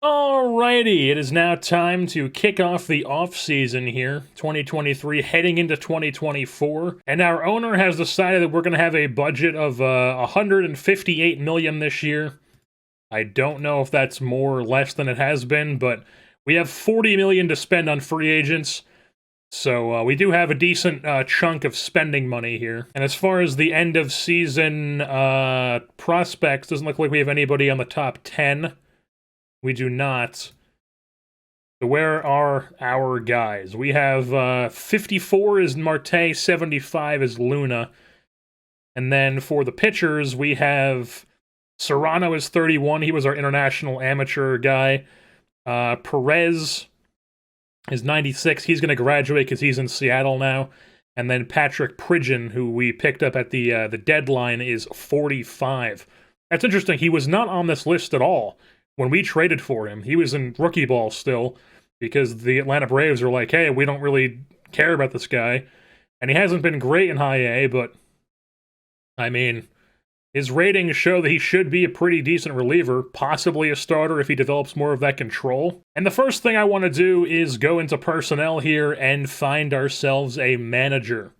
Alrighty, it is now time to kick off the off-season here, 2023, heading into 2024, and our owner has decided that we're going to have a budget of 158 million this year. I don't know if that's more or less than it has been, but we have 40 million to spend on free agents, so we do have a decent chunk of spending money here. And as far as the end of season prospects, doesn't look like we have anybody on the top 10. We do not. So where are our guys? We have 54 is Marte, 75 is Luna. And then for the pitchers, we have Serrano is 31. He was our international amateur guy. Perez is 96. He's going to graduate because he's in Seattle now. And then Patrick Pridgeon, who we picked up at the deadline, is 45. That's interesting. He was not on this list at all. When we traded for him, he was in rookie ball still, because the Atlanta Braves are like, hey, we don't really care about this guy. And he hasn't been great in high A, but, I mean, his ratings show that he should be a pretty decent reliever, possibly a starter if he develops more of that control. And the first thing I want to do is go into personnel here and find ourselves a manager.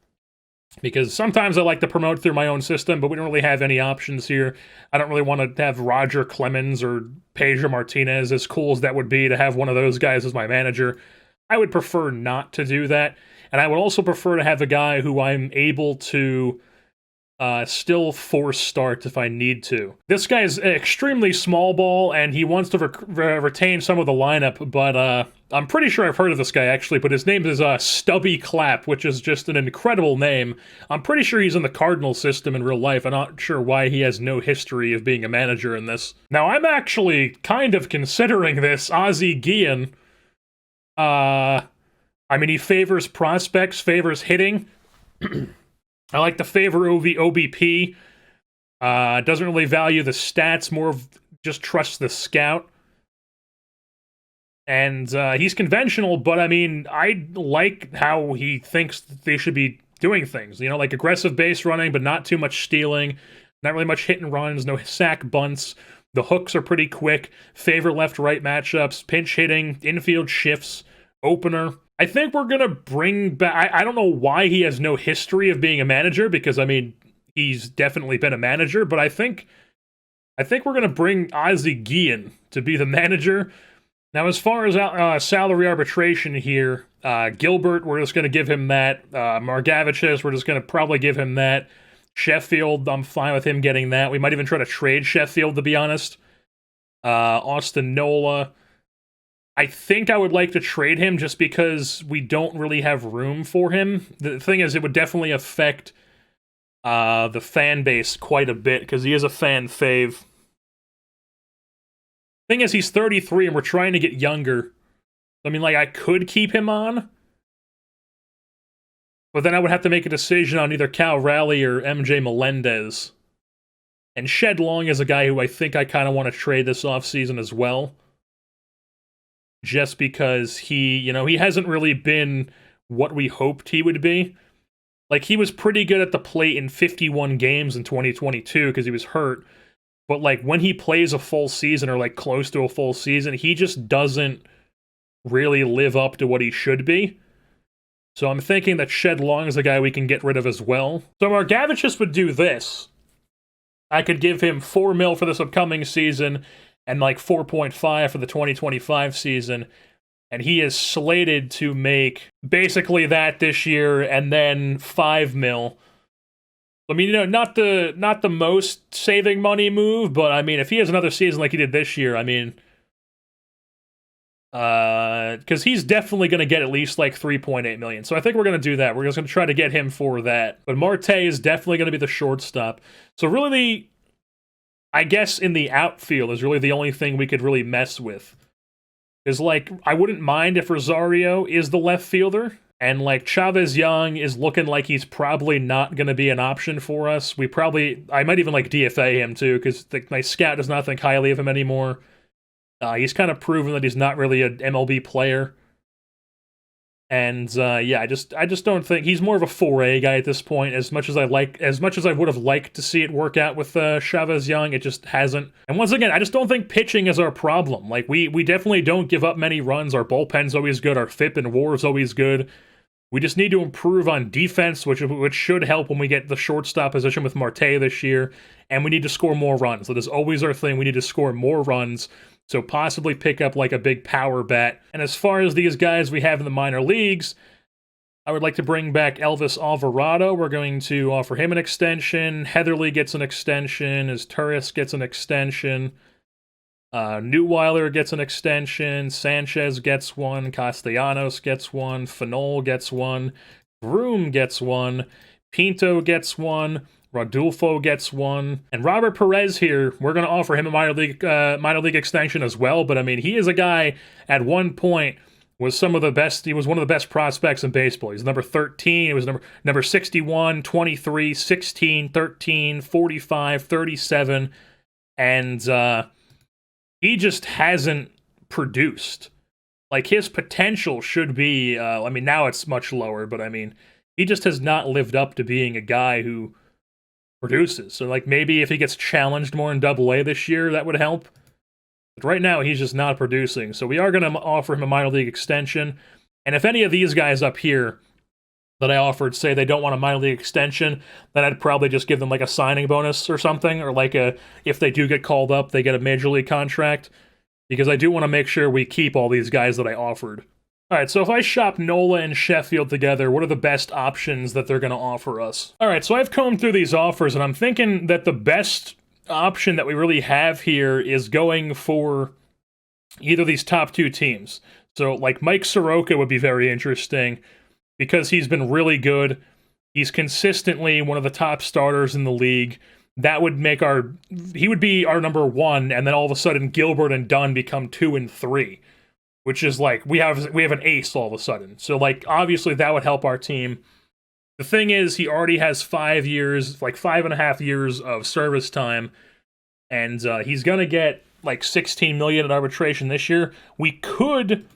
Because sometimes I like to promote through my own system, but we don't really have any options here. I don't really want to have Roger Clemens or Pedro Martinez, as cool as that would be to have one of those guys as my manager. I would prefer not to do that. And I would also prefer to have a guy who I'm able to still force start if I need to. This guy is extremely small ball, and he wants to retain some of the lineup, but I'm pretty sure I've heard of this guy, actually, but his name is Stubby Clapp, which is just an incredible name. I'm pretty sure he's in the Cardinal system in real life. I'm not sure why he has no history of being a manager in this. Now, I'm actually kind of considering this Ozzie Guillen. I mean, he favors prospects, favors hitting. I like to favor OBP. Doesn't really value the stats, more of just trusts the scout. And he's conventional, but I mean, I like how he thinks they should be doing things. You know, like aggressive base running, but not too much stealing. Not really much hit and runs, no sack bunts. The hooks are pretty quick. Favor left-right matchups, pinch hitting, infield shifts, opener. I think we're going to bring back... I don't know why he has no history of being a manager, because, I mean, he's definitely been a manager, but I think we're going to bring Ozzie Guillen to be the manager. Now, as far as salary arbitration here, Gilbert, we're just going to give him that. Margavicius, we're just going to probably give him that. Sheffield, I'm fine with him getting that. We might even try to trade Sheffield, to be honest. Austin Nola... I think I would like to trade him just because we don't really have room for him. The thing is, it would definitely affect the fan base quite a bit, because he is a fan fave. Thing is, he's 33 and we're trying to get younger. I mean, like, I could keep him on, but then I would have to make a decision on either Cal Raleigh or MJ Melendez. And Shed Long is a guy who I think I kind of want to trade this offseason as well. Just because he hasn't really been what we hoped he would be. Like, he was pretty good at the plate in 51 games in 2022 because he was hurt. But, like, when he plays a full season or, like, close to a full season, he just doesn't really live up to what he should be. So I'm thinking that Shed Long is a guy we can get rid of as well. So Margavicius would do this. I could give him $4 million for this upcoming season, and like 4.5 for the 2025 season, and he is slated to make basically that this year, and then $5 million. I mean, you know, not the most saving money move, but I mean, if he has another season like he did this year, I mean, because he's definitely going to get at least like 3.8 million. So I think we're going to do that. We're just going to try to get him for that. But Marte is definitely going to be the shortstop. So really, I guess in the outfield is really the only thing we could really mess with. Is like, I wouldn't mind if Rosario is the left fielder, and like Chavez Young is looking like he's probably not going to be an option for us. I might even like DFA him too, because my scout does not think highly of him anymore. He's kind of proven that he's not really an MLB player. And yeah, I just don't think he's more of a 4A guy at this point. As much as I would have liked to see it work out with Chavez Young, it just hasn't. And once again, I just don't think pitching is our problem. Like we definitely don't give up many runs. Our bullpen's always good. Our FIP and WAR is always good. We just need to improve on defense, which should help when we get the shortstop position with Marte this year. And we need to score more runs. That is always our thing. We need to score more runs. So possibly pick up like a big power bat. And as far as these guys we have in the minor leagues, I would like to bring back Elvis Alvarado. We're going to offer him an extension. Heatherly gets an extension. Turris gets an extension. Newweiler gets an extension. Sanchez gets one. Castellanos gets one. Fanol gets one. Groom gets one. Pinto gets one. Rodulfo gets one, and Robert Perez here, we're going to offer him a minor league extension as well, but I mean, he is a guy at one point was he was one of the best prospects in baseball. He's number 13, it was number 61, 23, 16, 13, 45, 37, and he just hasn't produced. Like, his potential should be, I mean, now it's much lower, but I mean, he just has not lived up to being a guy who produces. So, like, maybe if he gets challenged more in AA this year, that would help. But right now, he's just not producing. So we are going to offer him a minor league extension. And if any of these guys up here that I offered say they don't want a minor league extension, then I'd probably just give them, like, a signing bonus or something. Or, like, if they do get called up, they get a major league contract. Because I do want to make sure we keep all these guys that I offered. Alright, so if I shop Nola and Sheffield together, what are the best options that they're going to offer us? Alright, so I've combed through these offers, and I'm thinking that the best option that we really have here is going for either of these top two teams. So, like, Mike Soroka would be very interesting, because he's been really good. He's consistently one of the top starters in the league. That would make he would be our number one, and then all of a sudden Gilbert and Dunn become 2 and 3. Which is like, we have an ace all of a sudden. So, like, obviously that would help our team. The thing is, he already has 5 years, like 5.5 years of service time, and he's gonna get like $16 million in arbitration this year. We could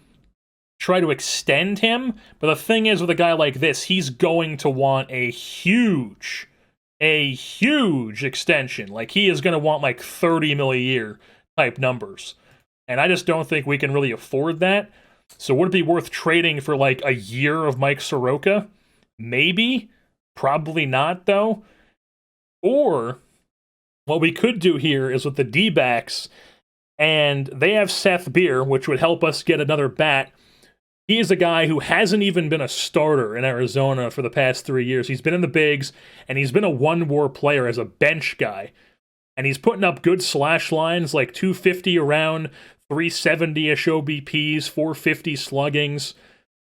try to extend him, but the thing is, with a guy like this, he's going to want a huge extension. Like, he is gonna want like 30 million a year type numbers. And I just don't think we can really afford that. So would it be worth trading for like a year of Mike Soroka? Maybe. Probably not, though. Or what we could do here is with the D-backs, and they have Seth Beer, which would help us get another bat. He is a guy who hasn't even been a starter in Arizona for the past 3 years. He's been in the bigs, and he's been a one-war player as a bench guy. And he's putting up good slash lines, like 250 around, 370-ish OBPs, 450 sluggings.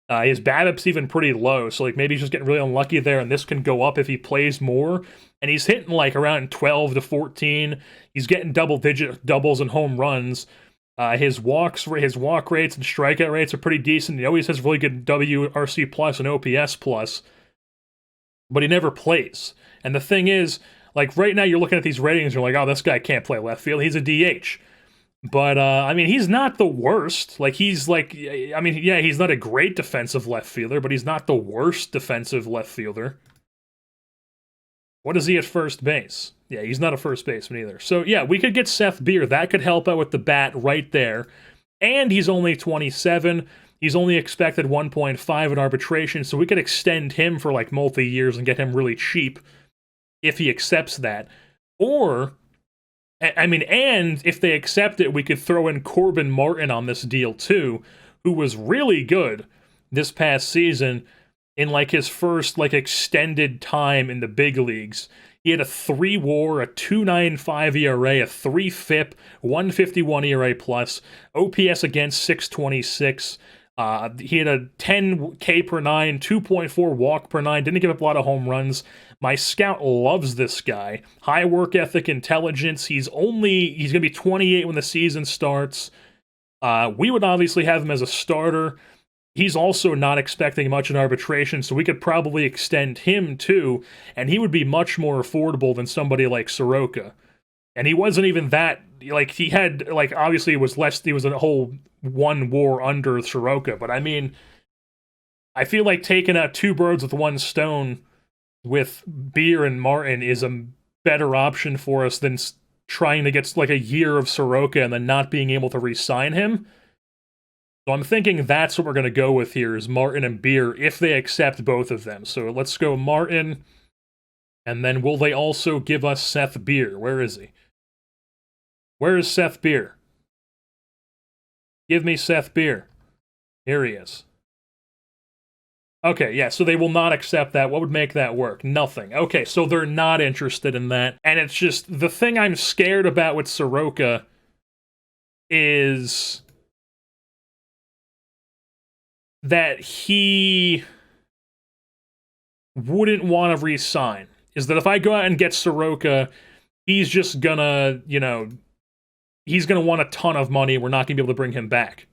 His BABIP's even pretty low, so like maybe he's just getting really unlucky there, and this can go up if he plays more. And he's hitting like around 12 to 14. He's getting double-digit doubles and home runs. His walk rates and strikeout rates are pretty decent. He always has really good WRC plus and OPS plus, but he never plays. And the thing is, like, right now you're looking at these ratings, you're like, oh, this guy can't play left field. He's a DH. But, I mean, he's not the worst. Like, he's like, I mean, yeah, he's not a great defensive left fielder, but he's not the worst defensive left fielder. What is he at first base? Yeah, he's not a first baseman either. So, yeah, we could get Seth Beer. That could help out with the bat right there. And he's only 27. He's only expected 1.5 in arbitration, so we could extend him for, like, multi-years and get him really cheap if he accepts that. Or, I mean, and if they accept it, we could throw in Corbin Martin on this deal too, who was really good this past season in like his first like extended time in the big leagues. He had a 3 WAR, a 2.95 ERA, a 3 FIP, 151 ERA plus, OPS against 626. He had a 10 K per 9, 2.4 walk per 9, didn't give up a lot of home runs. My scout loves this guy. High work ethic, intelligence. He's going to be 28 when the season starts. We would obviously have him as a starter. He's also not expecting much in arbitration, so we could probably extend him too, and he would be much more affordable than somebody like Soroka. And he wasn't even that, like, he had, like, obviously it was less, he was a whole 1 WAR under Soroka, but I mean, I feel like taking out two birds with one stone with Beer and Martin is a better option for us than trying to get like a year of Soroka and then not being able to re-sign him. So I'm thinking that's what we're going to go with here is Martin and Beer if they accept both of them. So let's go Martin, and then will they also give us Seth Beer? Where is he? Where is Seth Beer? Give me Seth Beer. Here he is. Okay, yeah, so they will not accept that. What would make that work? Nothing. Okay, so they're not interested in that. And it's just, the thing I'm scared about with Soroka is that he wouldn't want to re-sign. Is that if I go out and get Soroka, he's just gonna, you know, he's gonna want a ton of money. We're not gonna be able to bring him back.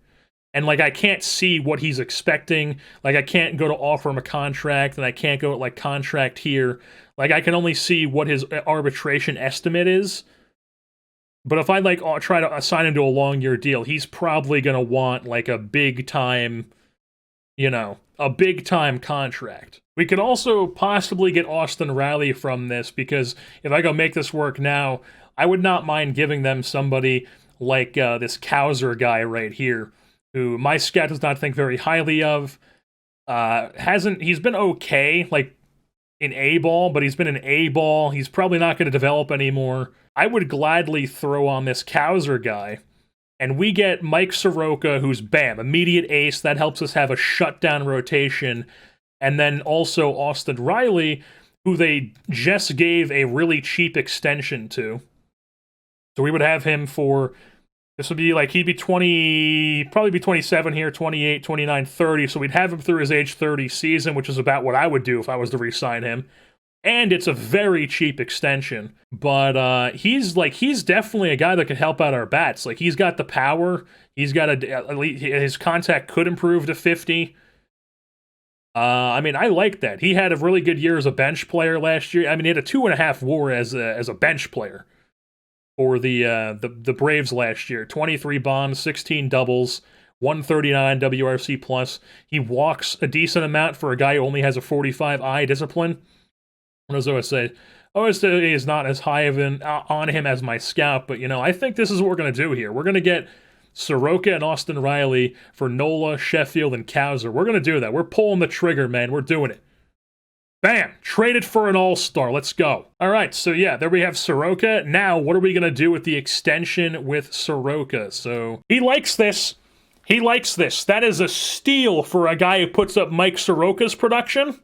And, like, I can't see what he's expecting. Like, I can't go to offer him a contract, and I can't go, like, contract here. Like, I can only see what his arbitration estimate is. But if I, like, try to assign him to a long-year deal, he's probably going to want, like, a big-time, you know, a big-time contract. We could also possibly get Austin Riley from this, because if I go make this work now, I would not mind giving them somebody like this Kauser guy right here, who my scout does not think very highly of. He's been okay, like, in A-ball, but he's been in A-ball. He's probably not going to develop anymore. I would gladly throw on this Kauser guy, and we get Mike Soroka, who's, bam, immediate ace. That helps us have a shutdown rotation. And then also Austin Riley, who they just gave a really cheap extension to. So we would have him for... This would be like, he'd be probably be 27 here, 28, 29, 30. So we'd have him through his age 30 season, which is about what I would do if I was to re-sign him. And it's a very cheap extension. But he's definitely a guy that could help out our bats. Like, he's got the power. He's got at least his contact could improve to 50. I mean, I like that. He had a really good year as a bench player last year. I mean, he had a 2.5 WAR as a bench player for the Braves last year. 23 bombs, 16 doubles, 139 WRC plus. He walks a decent amount for a guy who only has a 45 eye discipline. What does OSA? OSA is not as high on him as my scout, but, you know, I think this is what we're going to do here. We're going to get Soroka and Austin Riley for Nola, Sheffield, and Kauser. We're going to do that. We're pulling the trigger, man. We're doing it. Bam! Traded for an all-star. Let's go. All right, so yeah, there we have Soroka. Now, what are we going to do with the extension with Soroka? So, he likes this. He likes this. That is a steal for a guy who puts up Mike Soroka's production.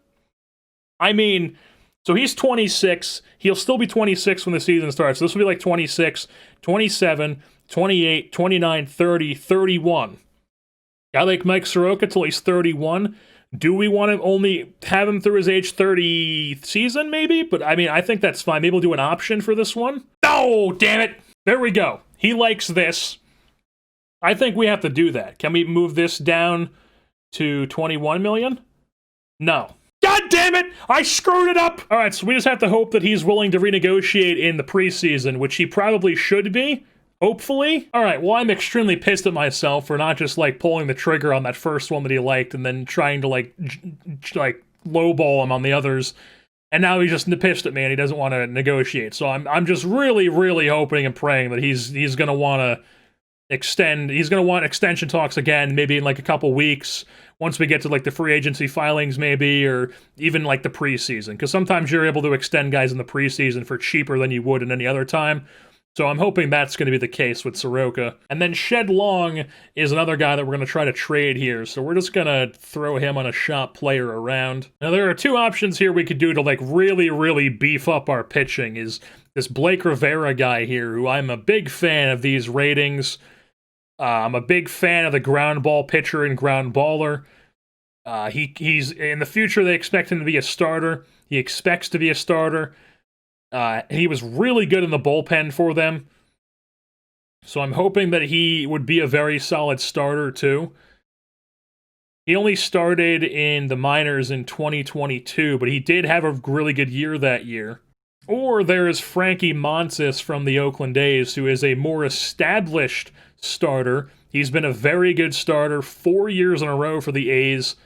I mean, so he's 26. He'll still be 26 when the season starts. So this will be like 26, 27, 28, 29, 30, 31. I like Mike Soroka till he's 31. Do we want to only have him through his age 30 season, maybe? But, I mean, I think that's fine. Maybe we'll do an option for this one. Oh, damn it. There we go. He likes this. I think we have to do that. Can we move this down to 21 million? No. God damn it! I screwed it up! Alright, so we just have to hope that he's willing to renegotiate in the preseason, which he probably should be. Hopefully. Alright, well, I'm extremely pissed at myself for not just, like, pulling the trigger on that first one that he liked and then trying to, like, lowball him on the others. And now he's just pissed at me and he doesn't want to negotiate. So I'm just really, really hoping and praying that he's going to want to extend. He's going to want extension talks again, maybe in, like, a couple weeks, once we get to, like, the free agency filings, maybe, or even, like, the preseason. Because sometimes you're able to extend guys in the preseason for cheaper than you would in any other time. So I'm hoping that's going to be the case with Soroka. And then Shed Long is another guy that we're going to try to trade here. So we're just going to throw him on a shop player around. Now there are two options here we could do to, like, really, really beef up our pitching. Is this Blake Rivera guy here, who I'm a big fan of these ratings. I'm a big fan of the ground ball pitcher and ground baller. He's in the future, they expect him to be a starter. He expects to be a starter. He was really good in the bullpen for them. So I'm hoping that he would be a very solid starter, too. He only started in the minors in 2022, but he did have a really good year that year. Or there is Frankie Montes from the Oakland A's, who is a more established starter. He's been a very good starter 4 years in a row for the A's.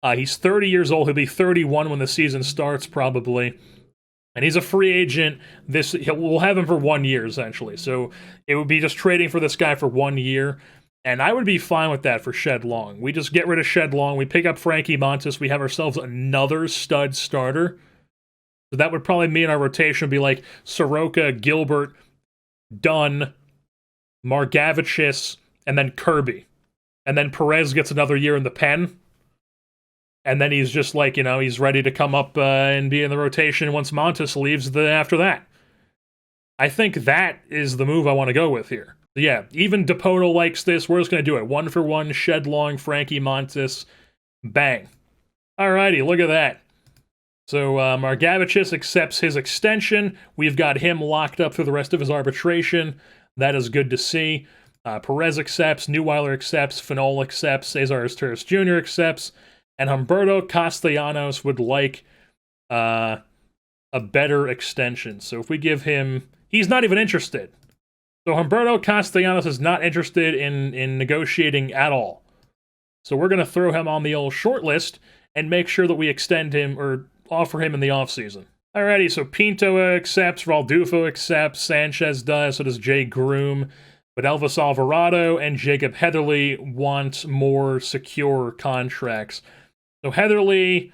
He's 30 years old. He'll be 31 when the season starts, probably. And he's a free agent. We'll have him for 1 year, essentially. So it would be just trading for this guy for 1 year. And I would be fine with that for Shed Long. We just get rid of Shed Long. We pick up Frankie Montes. We have ourselves another stud starter. So that would probably mean our rotation would be like Soroka, Gilbert, Dunn, Margavicius, and then Kirby. And then Perez gets another year in the pen. And then he's just like, he's ready to come up and be in the rotation once Montes leaves after that. I think that is the move I want to go with here. Yeah, even Depoto likes this. We're just going to do it. 1-for-1, Shed Long, Frankie Montes. Bang. Alrighty, look at that. So Margavicius accepts his extension. We've got him locked up through the rest of his arbitration. That is good to see. Perez accepts. Neuweiler accepts. Fenol accepts. Cesar Torres Jr. accepts. And Humberto Castellanos would like a better extension. So if we give him... He's not even interested. So Humberto Castellanos is not interested in negotiating at all. So we're going to throw him on the old short list and make sure that we extend him or offer him in the offseason. Alrighty, so Pinto accepts, Raldufo accepts, Sanchez does, so does Jay Groom. But Elvis Alvarado and Jacob Heatherly want more secure contracts. So Heatherly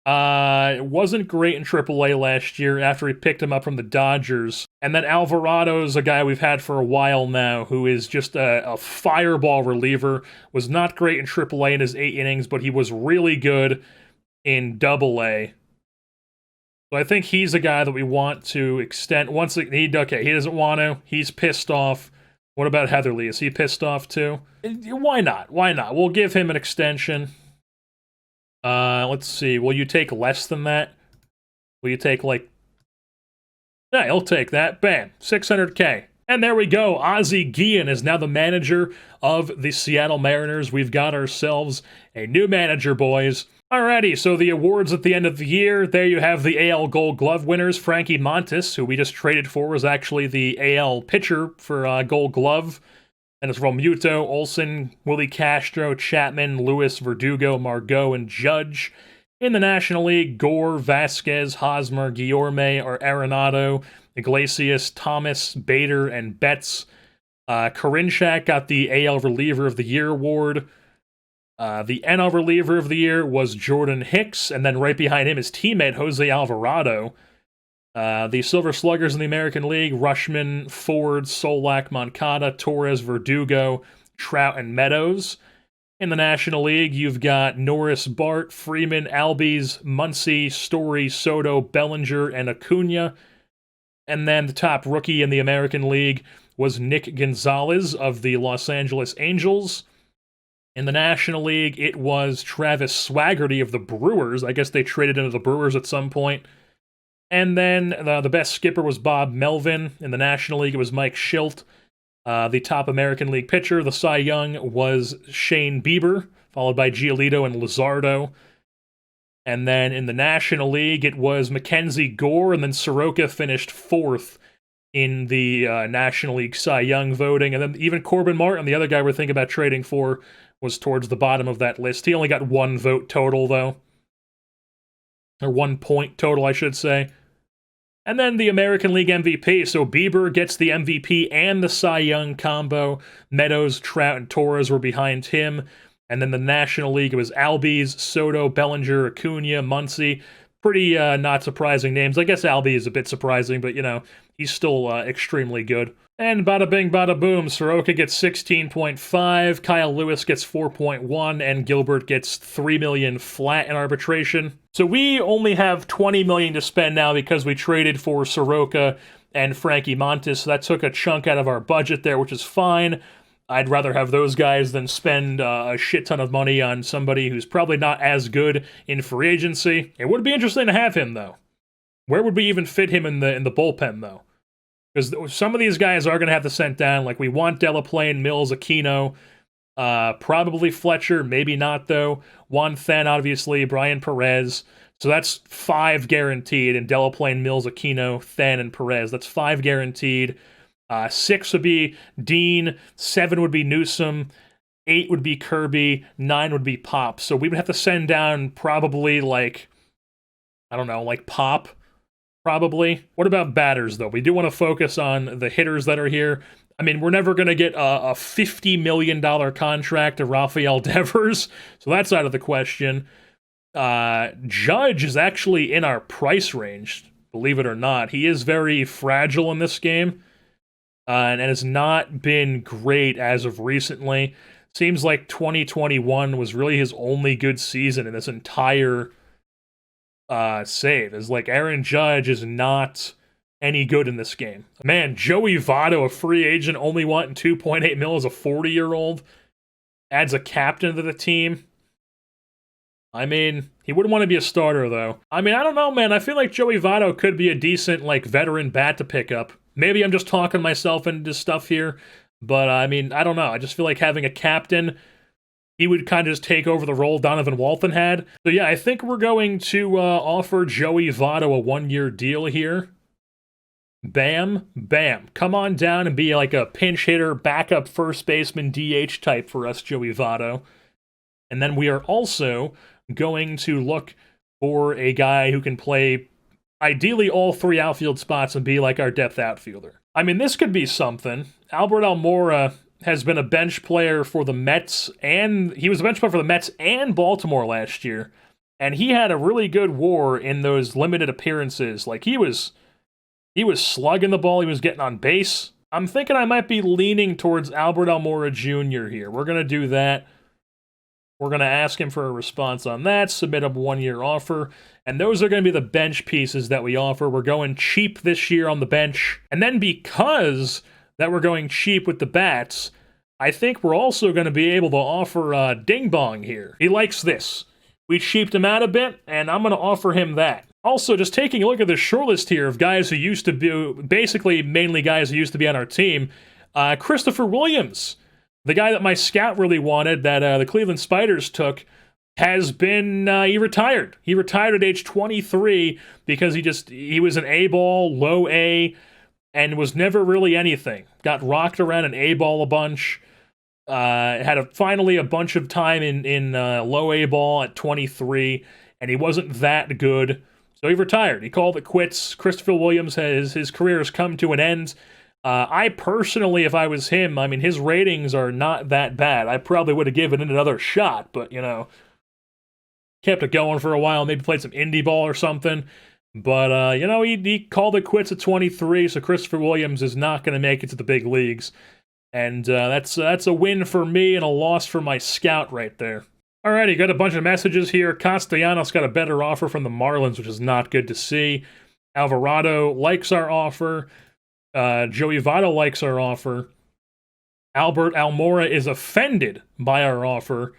wasn't great in AAA last year after we picked him up from the Dodgers. And then Alvarado's a guy we've had for a while now who is just a fireball reliever. Was not great in AAA in his 8 innings, but he was really good in AA. So I think he's a guy that we want to extend. He doesn't want to. He's pissed off. What about Heatherly? Is he pissed off too? Why not? Why not? We'll give him an extension. Let's see. Will you take less than that? Will you take Yeah, he'll take that. Bam. $600K. And there we go. Ozzie Guillen is now the manager of the Seattle Mariners. We've got ourselves a new manager, boys. Alrighty, so the awards at the end of the year. There you have the AL Gold Glove winners. Frankie Montes, who we just traded for, was actually the AL pitcher for Gold Glove. And it's Realmuto, Olsen, Willie Castro, Chapman, Lewis, Verdugo, Margot, and Judge. In the National League, Gore, Vasquez, Hosmer, Guillorme, Arenado, Iglesias, Thomas, Bader, and Betts. Karinchak got the AL Reliever of the Year award. The NL Reliever of the Year was Jordan Hicks, and then right behind him his teammate Jose Alvarado. The Silver Sluggers in the American League, Rushman, Ford, Solak, Moncada, Torres, Verdugo, Trout, and Meadows. In the National League, you've got Norris, Bart, Freeman, Albies, Muncy, Story, Soto, Bellinger, and Acuna. And then the top rookie in the American League was Nick Gonzalez of the Los Angeles Angels. In the National League, it was Travis Swaggerty of the Brewers. I guess they traded into the Brewers at some point. And then the best skipper was Bob Melvin. In the National League, it was Mike Schilt. The top American League pitcher, the Cy Young, was Shane Bieber, followed by Giolito and Luzardo. And then in the National League, it was Mackenzie Gore, and then Soroka finished 4th in the National League Cy Young voting. And then even Corbin Martin, the other guy we're thinking about trading for, was towards the bottom of that list. He only got 1 vote total, though. Or 1 point total, I should say. And then the American League MVP. So Bieber gets the MVP and the Cy Young combo. Meadows, Trout, and Torres were behind him. And then the National League, it was Albies, Soto, Bellinger, Acuna, Muncy. Pretty not surprising names. I guess Albie is a bit surprising, but, he's still extremely good. And bada bing, bada boom, Soroka gets 16.5, Kyle Lewis gets 4.1, and Gilbert gets $3 million flat in arbitration. So we only have $20 million to spend now because we traded for Soroka and Frankie Montes, so that took a chunk out of our budget there, which is fine. I'd rather have those guys than spend a shit ton of money on somebody who's probably not as good in free agency. It would be interesting to have him, though. Where would we even fit him in the bullpen, though? Because some of these guys are going to have to send down. Like, we want Delaplane, Mills, Aquino, probably Fletcher, maybe not, though. Juan Then, obviously, Brian Perez. So that's 5 guaranteed, and Delaplane, Mills, Aquino, Then, and Perez. That's 5 guaranteed. 6 would be Dean, 7 would be Newsom, 8 would be Kirby, 9 would be Pop. So we would have to send down probably like, I don't know, like Pop, probably. What about batters, though? We do want to focus on the hitters that are here. I mean, we're never going to get a $50 million contract to Rafael Devers, so that's out of the question. Judge is actually in our price range, believe it or not. He is very fragile in this game, and has not been great as of recently. Seems like 2021 was really his only good season in this entire save. Is like Aaron Judge is not any good in this game. Man, Joey Votto, a free agent, only wanting 2.8 mil as a 40-year-old, adds a captain to the team. I mean, he wouldn't want to be a starter, though. I mean, I don't know, man. I feel like Joey Votto could be a decent, like, veteran bat to pick up. Maybe I'm just talking myself into stuff here, but, I mean, I don't know. I just feel like having a captain, he would kind of just take over the role Donovan Walton had. So, yeah, I think we're going to offer Joey Votto a one-year deal here. Bam, bam. Come on down and be like a pinch hitter, backup first baseman, DH type for us, Joey Votto. And then we are also going to look for a guy who can play ideally all 3 outfield spots and be like our depth outfielder. I mean, this could be something. Albert Almora has been a bench player for the Mets, and he was a bench player for the Mets and Baltimore last year. And he had a really good WAR in those limited appearances. Like, he was slugging the ball. He was getting on base. I'm thinking I might be leaning towards Albert Almora Jr. here. We're going to do that. We're going to ask him for a response on that, submit a one-year offer, and those are going to be the bench pieces that we offer. We're going cheap this year on the bench, and then because that we're going cheap with the bats, I think we're also going to be able to offer Ding Bong here. He likes this. We cheaped him out a bit, and I'm going to offer him that. Also, just taking a look at the short list here of guys who used to be, basically mainly guys who used to be on our team, Christopher Williams, the guy that my scout really wanted, that the Cleveland Spiders took, has been, he retired. He retired at age 23 because he was an A-ball, low A, and was never really anything. Got rocked around an A-ball a bunch. Had finally a bunch of time in low A-ball at 23, and he wasn't that good. So he retired. He called it quits. Christopher Williams, his career has come to an end. I personally, if I was him, I mean, his ratings are not that bad. I probably would have given it another shot, but, you know, kept it going for a while, maybe played some indie ball or something. But, you know, he called it quits at 23, so Christopher Williams is not going to make it to the big leagues. And that's a win for me and a loss for my scout right there. Alrighty, got a bunch of messages here. Castellanos got a better offer from the Marlins, which is not good to see. Alvarado likes our offer. Joey Votto likes our offer. Albert Almora is offended by our offer.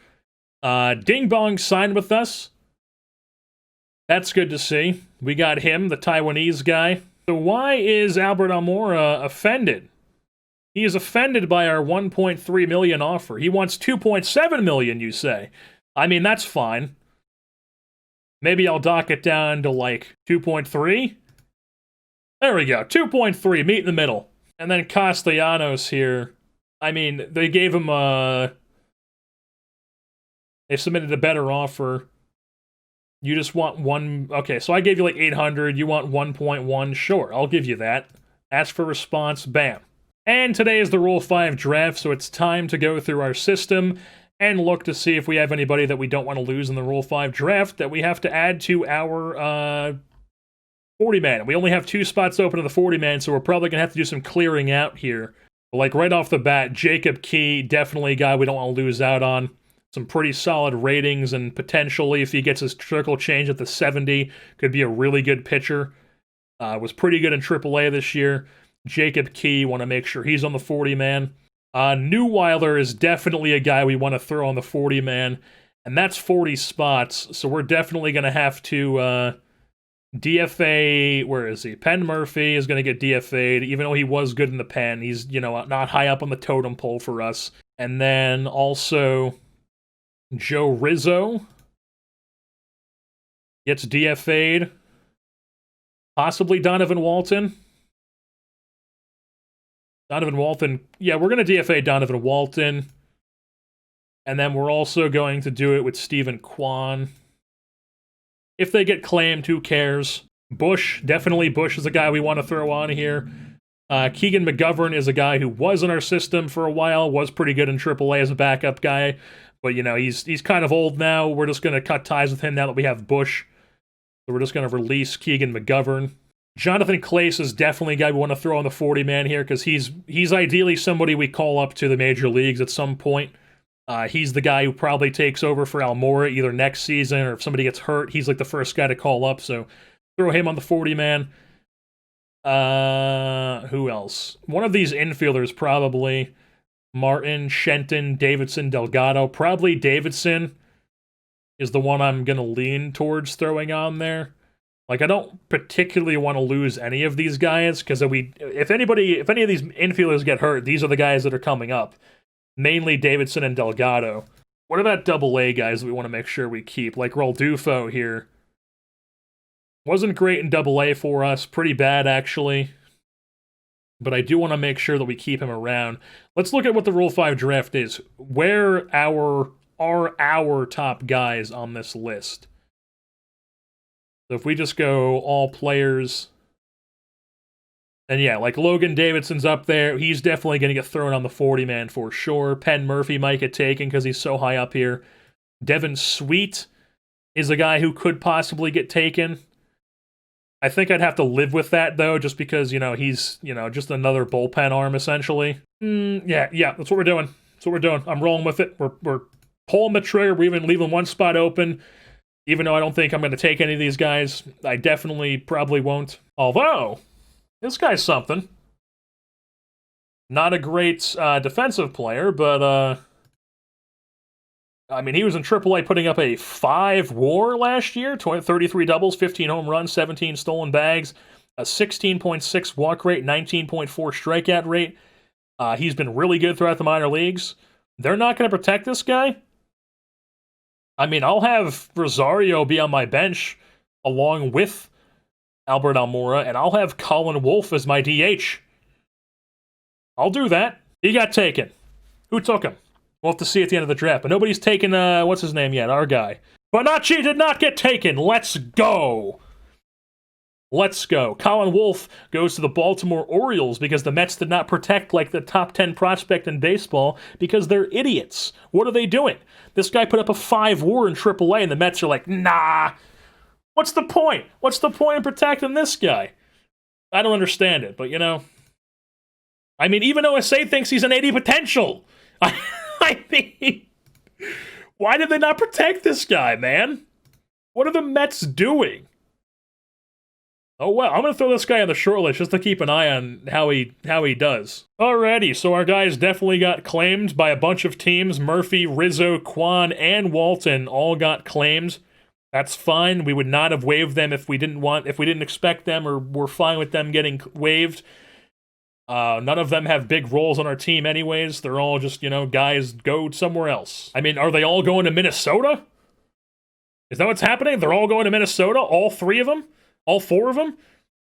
Ding Bong signed with us. That's good to see. We got him, the Taiwanese guy. So why is Albert Almora offended? He is offended by our $1.3 million offer. He wants $2.7 million, you say. I mean, that's fine. Maybe I'll dock it down to, like, 2.3? There we go, 2.3, meet in the middle. And then Castellanos here, I mean, they gave him they submitted a better offer. You just want one, okay, so I gave you like 800, you want 1.1, sure, I'll give you that. Ask for response, bam. And today is the Rule 5 draft, so it's time to go through our system and look to see if we have anybody that we don't want to lose in the Rule 5 draft that we have to add to our 40-man. We only have 2 spots open in the 40-man, so we're probably going to have to do some clearing out here. But like right off the bat, Jacob Key, definitely a guy we don't want to lose out on. Some pretty solid ratings, and potentially, if he gets his trickle change at the 70, could be a really good pitcher. Was pretty good in AAA this year. Jacob Key, want to make sure he's on the 40-man. Neuweiler is definitely a guy we want to throw on the 40-man, and that's 40 spots, so we're definitely going to have to DFA, where is he? Penn Murphy is going to get DFA'd, even though he was good in the pen. He's, you know, not high up on the totem pole for us. And then also Joe Rizzo gets DFA'd. Possibly Donovan Walton. Donovan Walton, yeah, we're going to DFA Donovan Walton. And then we're also going to do it with Stephen Kwan. If they get claimed, who cares? Bush, definitely Bush is a guy we want to throw on here. Keegan McGovern is a guy who was in our system for a while, was pretty good in AAA as a backup guy. But, you know, he's kind of old now. We're just going to cut ties with him now that we have Bush. So we're just going to release Keegan McGovern. Jonathan Clace is definitely a guy we want to throw on the 40-man here because he's ideally somebody we call up to the major leagues at some point. He's the guy who probably takes over for Almora either next season or if somebody gets hurt, he's like the first guy to call up. So throw him on the 40-man. Who else? One of these infielders probably. Martin, Shenton, Davidson, Delgado. Probably Davidson is the one I'm going to lean towards throwing on there. Like, I don't particularly want to lose any of these guys, because if any of these infielders get hurt, these are the guys that are coming up. Mainly Davidson and Delgado. What about AA guys that we want to make sure we keep? Like Raldufo here. Wasn't great in AA for us. Pretty bad, actually. But I do want to make sure that we keep him around. Let's look at what the Rule 5 draft is. Where are our top guys on this list? So if we just go all players, then yeah, like Logan Davidson's up there. He's definitely going to get thrown on the 40-man for sure. Penn Murphy might get taken because he's so high up here. Devin Sweet is a guy who could possibly get taken. I think I'd have to live with that, though, just because, you know, he's, you know, just another bullpen arm, essentially. Yeah, that's what we're doing. That's what we're doing. I'm rolling with it. We're pulling the trigger. We're even leaving one spot open. Even though I don't think I'm going to take any of these guys. I definitely probably won't. Although, this guy's something. Not a great defensive player, but, I mean, he was in AAA putting up a 5 WAR last year, 33 doubles, 15 home runs, 17 stolen bags, a 16.6 walk rate, 19.4 strikeout rate. He's been really good throughout the minor leagues. They're not going to protect this guy. I mean, I'll have Rosario be on my bench along with Albert Almora, and I'll have Colin Wolf as my DH. I'll do that. He got taken. Who took him? We'll have to see at the end of the draft. But nobody's taken, what's his name yet? Our guy. Bonacci did not get taken. Let's go. Let's go. Colin Wolf goes to the Baltimore Orioles because the Mets did not protect, like, the top 10 prospect in baseball because they're idiots. What are they doing? This guy put up a 5 WAR in AAA, and the Mets are like, nah. What's the point? What's the point in protecting this guy? I don't understand it, but, you know. I mean, even OSA thinks he's an 80 potential. I mean, why did they not protect this guy, man? What are the Mets doing? Oh, well, I'm going to throw this guy on the short list just to keep an eye on how he does. Alrighty, so our guys definitely got claimed by a bunch of teams. Murphy, Rizzo, Kwan, and Walton all got claimed. That's fine. We would not have waived them if we didn't expect them or were fine with them getting waived. None of them have big roles on our team anyways. They're all just, you know, guys go somewhere else. I mean, are they all going to Minnesota? Is that what's happening? They're all going to Minnesota? All 3 of them? All 4 of them?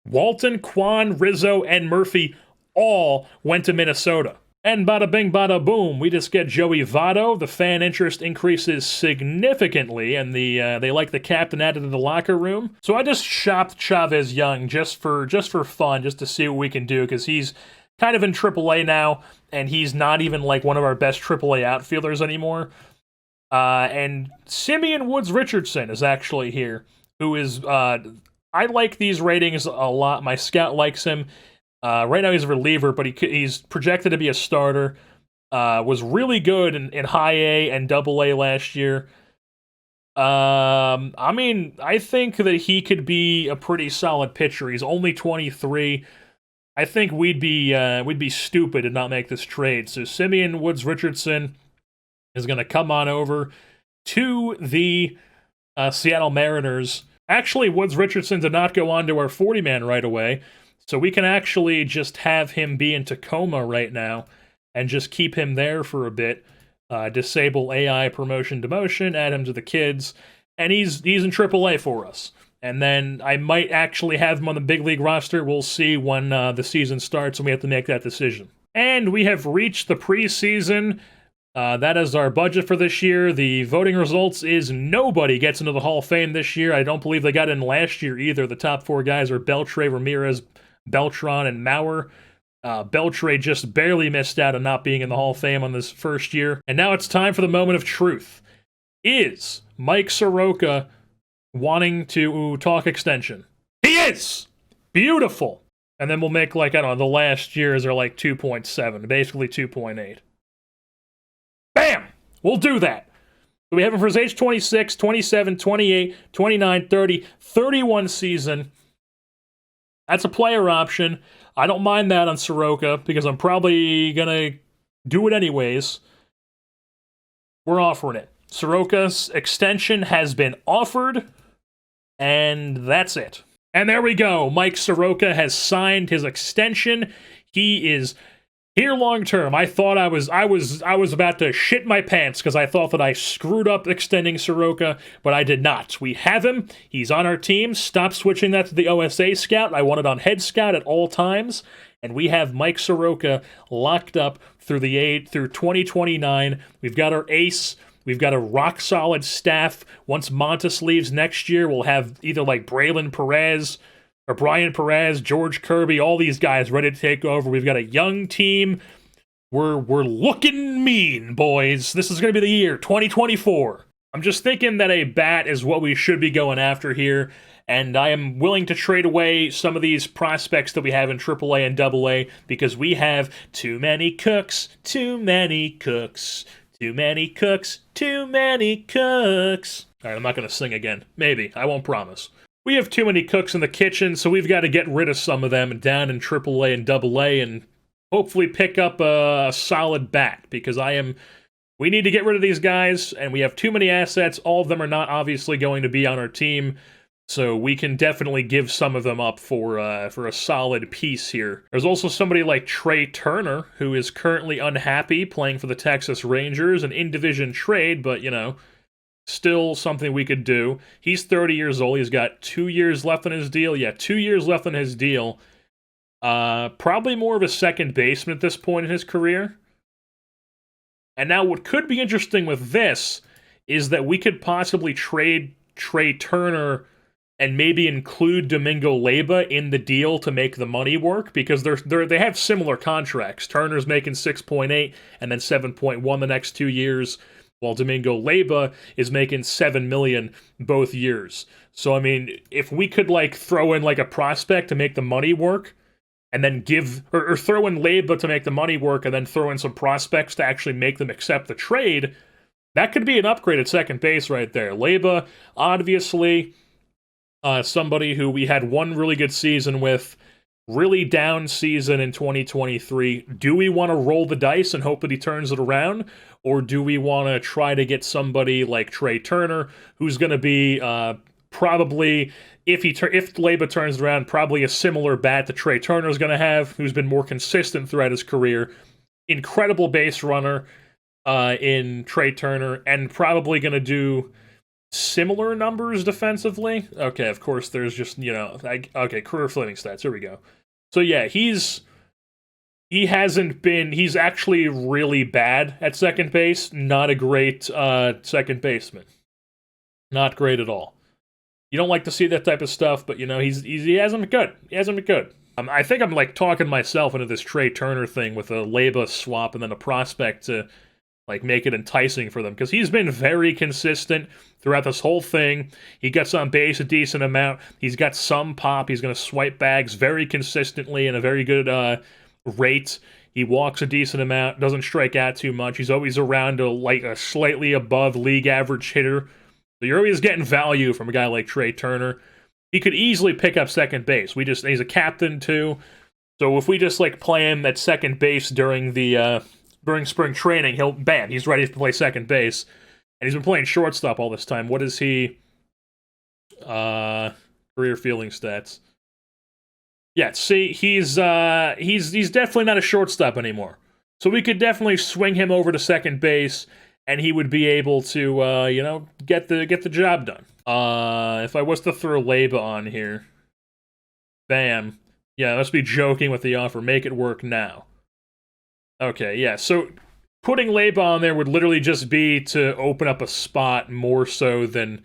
Walton, Kwan, Rizzo, and Murphy all went to Minnesota. And bada bing, bada boom, we just get Joey Votto. The fan interest increases significantly, and they like the captain added to the locker room. So I just shopped Chavez Young just for fun, just to see what we can do, because he's kind of in AAA now, and he's not even like one of our best AAA outfielders anymore. And Simeon Woods Richardson is actually here, who is, I like these ratings a lot. My scout likes him. Right now he's a reliever, but he's projected to be a starter. Was really good in high A and double A last year. I mean, I think that he could be a pretty solid pitcher. He's only 23. I think we'd be stupid to not make this trade. So Simeon Woods Richardson is going to come on over to the Seattle Mariners. Actually, Woods Richardson did not go on to our 40-man right away, so we can actually just have him be in Tacoma right now and just keep him there for a bit. Disable AI promotion demotion, add him to the kids, and he's in AAA for us. And then I might actually have him on the big league roster. We'll see when the season starts, and we have to make that decision. And we have reached the preseason That is our budget for this year. The voting results is nobody gets into the Hall of Fame this year. I don't believe they got in last year either. The top 4 guys are Beltre, Ramirez, Beltran, and Maurer. Beltre just barely missed out on not being in the Hall of Fame on this first year. And now it's time for the moment of truth. Is Mike Soroka wanting to talk extension? He is! Beautiful! And then we'll make, like, I don't know, the last years are like 2.7, basically 2.8. Bam! We'll do that. We have him for his age 26, 27, 28, 29, 30, 31 season. That's a player option. I don't mind that on Soroka because I'm probably going to do it anyways. We're offering it. Soroka's extension has been offered, and that's it. And there we go. Mike Soroka has signed his extension. He is here long term. I thought I was about to shit my pants because I thought that I screwed up extending Soroka, but I did not. We have him. He's on our team. Stop switching that to the OSA scout. I want it on head scout at all times. And we have Mike Soroka locked up through 2029. We've got our ace. We've got a rock-solid staff. Once Montes leaves next year, we'll have either like Braylon Perez or Brian Perez, George Kirby, all these guys ready to take over. We've got a young team. We're looking mean, boys. This is going to be the year, 2024. I'm just thinking that a bat is what we should be going after here, and I am willing to trade away some of these prospects that we have in AAA and AA because we have too many cooks, too many cooks. Too many cooks, too many cooks. All right, I'm not going to sing again. Maybe. I won't promise. We have too many cooks in the kitchen, so we've got to get rid of some of them down in AAA and AA and hopefully pick up a solid bat because we need to get rid of these guys, and we have too many assets. All of them are not obviously going to be on our team, so we can definitely give some of them up for a solid piece here. There's also somebody like Trey Turner, who is currently unhappy playing for the Texas Rangers, an in-division trade, but, you know, still something we could do. He's 30 years old. He's got 2 years left on his deal. Yeah, 2 years left on his deal. Probably more of a second baseman at this point in his career. And now what could be interesting with this is that we could possibly trade Trey Turner and maybe include Domingo Leyba in the deal to make the money work, because they have similar contracts. Turner's making 6.8 and then 7.1 the next 2 years, while Domingo Leyba is making $7 million both years. So, I mean, if we could, like, throw in, like, a prospect to make the money work, and then or throw in Leyba to make the money work, and then throw in some prospects to actually make them accept the trade, that could be an upgrade at second base right there. Leyba, obviously, somebody who we had one really good season with, really down season in 2023. Do we want to roll the dice and hope that he turns it around? Or do we want to try to get somebody like Trey Turner, who's going to be probably, if Leyba turns it around, probably a similar bat that Trey Turner's going to have, who's been more consistent throughout his career. Incredible base runner in Trey Turner, and probably going to do similar numbers defensively. Okay, of course, there's just, you know, okay, career fielding stats. Here we go. So yeah, he's actually really bad at second base. Not a great second baseman. Not great at all. You don't like to see that type of stuff, but, you know, he hasn't been good. He hasn't been good. I think I'm, like, talking myself into this Trey Turner thing with a Leyba swap and then a prospect to, like, make it enticing for them, because he's been very consistent throughout this whole thing. He gets on base a decent amount. He's got some pop. He's going to swipe bags very consistently in a very good rate. He walks a decent amount, doesn't strike out too much. He's always around a slightly above league average hitter. So you're always getting value from a guy like Trey Turner. He could easily pick up second base. He's a captain too. So if we just, like, play him at second base during spring training, he's ready to play second base. And he's been playing shortstop all this time. What is he? Career fielding stats. Yeah, see, he's definitely not a shortstop anymore. So we could definitely swing him over to second base, and he would be able to, you know, get the job done. If I was to throw Leyba on here, bam. Yeah, let's be joking with the offer. Make it work now. Okay, yeah, so putting Leba on there would literally just be to open up a spot more so than,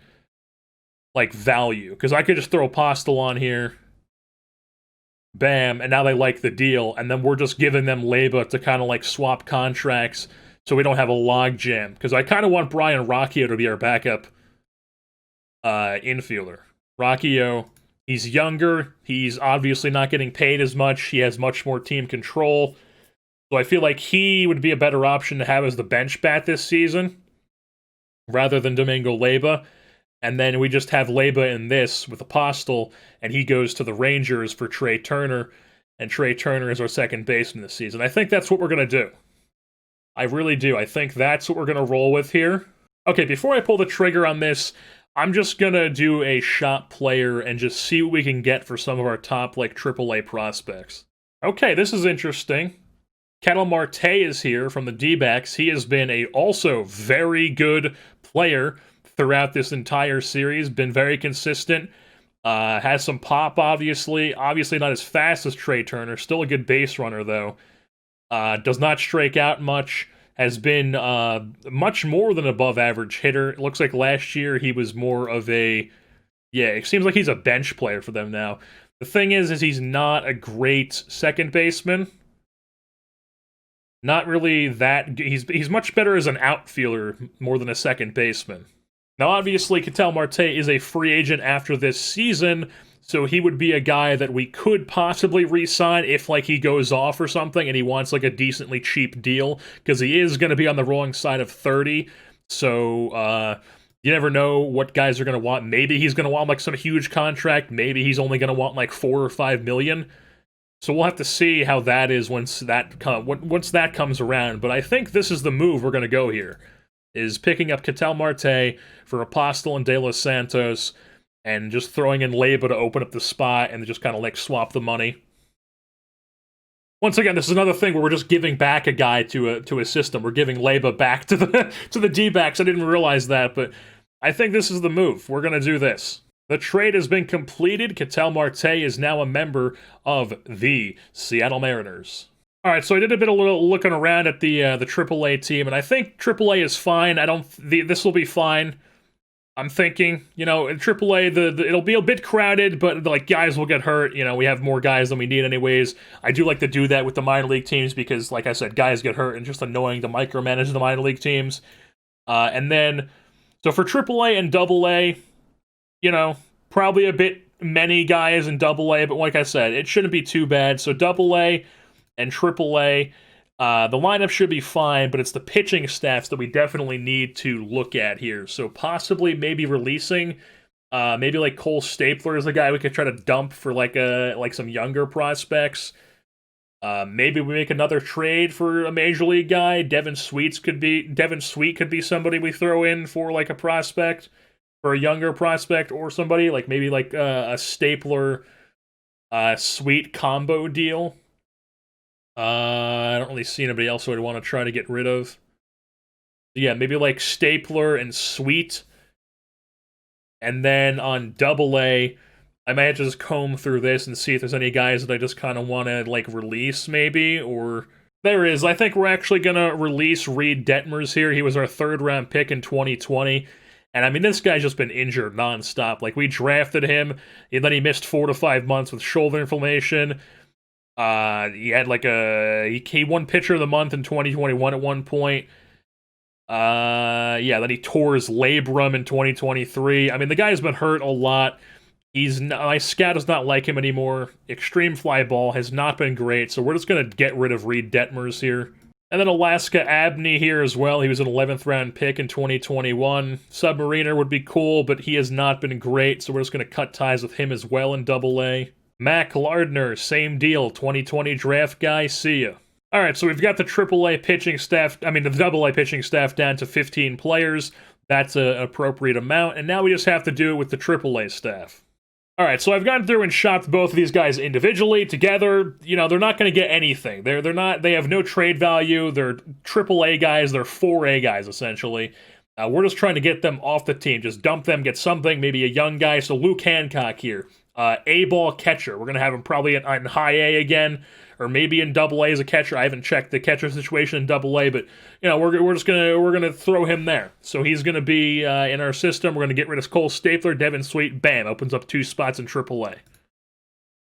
like, value. Because I could just throw Postel on here, bam, and now they like the deal, and then we're just giving them Leba to kind of, like, swap contracts so we don't have a logjam. Because I kind of want Brian Rocchio to be our backup infielder. Rocchio, he's younger, he's obviously not getting paid as much, he has much more team control, so I feel like he would be a better option to have as the bench bat this season, rather than Domingo Leba, and then we just have Leba in this with Apostle, and he goes to the Rangers for Trey Turner, and Trey Turner is our second baseman this season. I think that's what we're going to do. I really do. I think that's what we're going to roll with here. Okay, before I pull the trigger on this, I'm just gonna do a shop player and just see what we can get for some of our top, like, AAA prospects. Okay, this is interesting. Ketel Marte is here from the D-backs. He has been a also very good player throughout this entire series, been very consistent, has some pop, obviously not as fast as Trey Turner, still a good base runner, though. Does not strike out much. Has been much more than above average hitter. It looks like last year he was more of a... Yeah, it seems like he's a bench player for them now. The thing is he's not a great second baseman. Not really that... He's much better as an outfielder more than a second baseman. Now, obviously, Ketel Marte is a free agent after this season, so he would be a guy that we could possibly re-sign if, like, he goes off or something and he wants, like, a decently cheap deal, because he is going to be on the wrong side of 30, so you never know what guys are going to want. Maybe he's going to want, like, some huge contract. Maybe he's only going to want, like, $4 or $5 million. So we'll have to see how that is once that comes around. But I think this is the move we're going to go here, is picking up Ketel Marte for Apostle and De Los Santos, and just throwing in Leba to open up the spot and just kind of, like, swap the money. Once again, this is another thing where we're just giving back a guy to a system. We're giving Leba back to the D-backs. I didn't realize that, but I think this is the move. We're going to do this. The trade has been completed. Ketel Marte is now a member of the Seattle Mariners. All right, so I did a little looking around at the AAA team, and I think AAA is fine. This will be fine. I'm thinking, you know, in AAA, it'll be a bit crowded, but, like, guys will get hurt. You know, we have more guys than we need anyways. I do like to do that with the minor league teams because, like I said, guys get hurt and just annoying to micromanage the minor league teams. And then, so for AAA and AA, you know, probably a bit many guys in AA, but like I said, it shouldn't be too bad. So AA and AAA, the lineup should be fine, but it's the pitching staffs that we definitely need to look at here. So possibly maybe releasing, maybe like Cole Stapler is a guy we could try to dump for like some younger prospects. Maybe we make another trade for a major league guy. Devin Sweet could be somebody we throw in for like a prospect, for a younger prospect, or somebody like maybe like a Stapler Sweet combo deal. I don't really see anybody else who I'd want to try to get rid of. Yeah, maybe like Stapler and Sweet. And then on AA, I might just comb through this and see if there's any guys that I just kind of want to, like, release, maybe, or... There is. I think we're actually going to release Reed Detmers here. He was our third-round pick in 2020. And, I mean, this guy's just been injured nonstop. Like, we drafted him, and then he missed 4 to 5 months with shoulder inflammation. He had like he won pitcher of the month in 2021 at one point. Yeah, then he tore his labrum in 2023. I mean, the guy's been hurt a lot. My scout does not like him anymore. Extreme fly ball has not been great, so we're just gonna get rid of Reed Detmers here. And then Alaska Abney here as well. He was an 11th round pick in 2021. Submariner would be cool, but he has not been great, so we're just gonna cut ties with him as well in AA. Mac Lardner, same deal, 2020 draft guy, see ya. Alright, so we've got the the AA pitching staff down to 15 players. That's an appropriate amount, and now we just have to do it with the AAA staff. Alright, so I've gone through and shopped both of these guys individually, together. You know, they're not going to get anything. They have no trade value. They're AAA guys, they're 4A guys, essentially. We're just trying to get them off the team. Just dump them, get something, maybe a young guy. So Luke Hancock here. A-ball catcher. We're going to have him probably in high A again, or maybe in Double A as a catcher. I haven't checked the catcher situation in Double A, but you know we're gonna throw him there. So he's gonna be in our system. We're gonna get rid of Cole Stapler, Devin Sweet. Bam, opens up 2 spots in Triple A.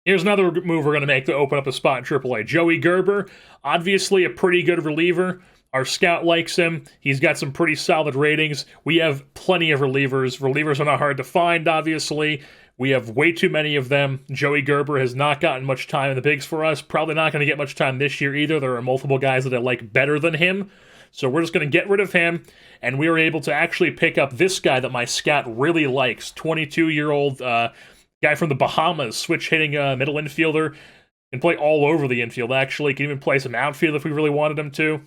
Here's another move we're going to make to open up a spot in AAA. Joey Gerber, obviously a pretty good reliever. Our scout likes him. He's got some pretty solid ratings. We have plenty of relievers. Relievers are not hard to find, obviously. We have way too many of them. Joey Gerber has not gotten much time in the bigs for us. Probably not going to get much time this year either. There are multiple guys that I like better than him. So we're just going to get rid of him. And we were able to actually pick up this guy that my scout really likes. 22-year-old guy from the Bahamas, switch hitting middle infielder. Can play all over the infield, actually. Can even play some outfield if we really wanted him to.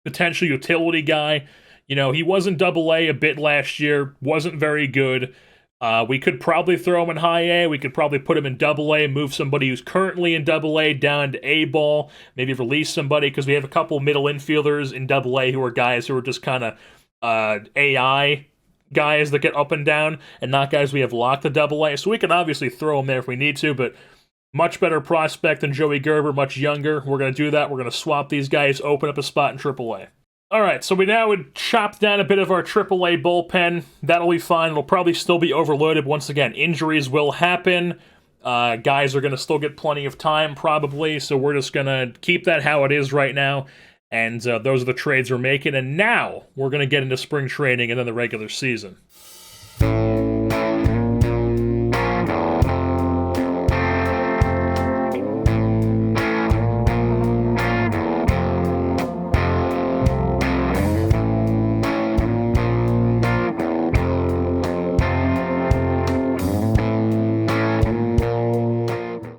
Potential utility guy. You know, he was in Double A a bit last year. Wasn't very good. We could probably throw him in High A. We could probably put him in Double A, move somebody who's currently in Double A down to A ball. Maybe release somebody, because we have a couple middle infielders in Double A who are guys who are just kind of AI guys that get up and down, and not guys we have locked to Double A. So we can obviously throw him there if we need to, but much better prospect than Joey Gerber, much younger. We're going to do that. We're going to swap these guys, open up a spot in AAA. All right, so we now would chop down a bit of our AAA bullpen. That'll be fine. It'll probably still be overloaded. Once again, injuries will happen. Guys are going to still get plenty of time, probably, so we're just going to keep that how it is right now. And those are the trades we're making. And now we're going to get into spring training and then the regular season.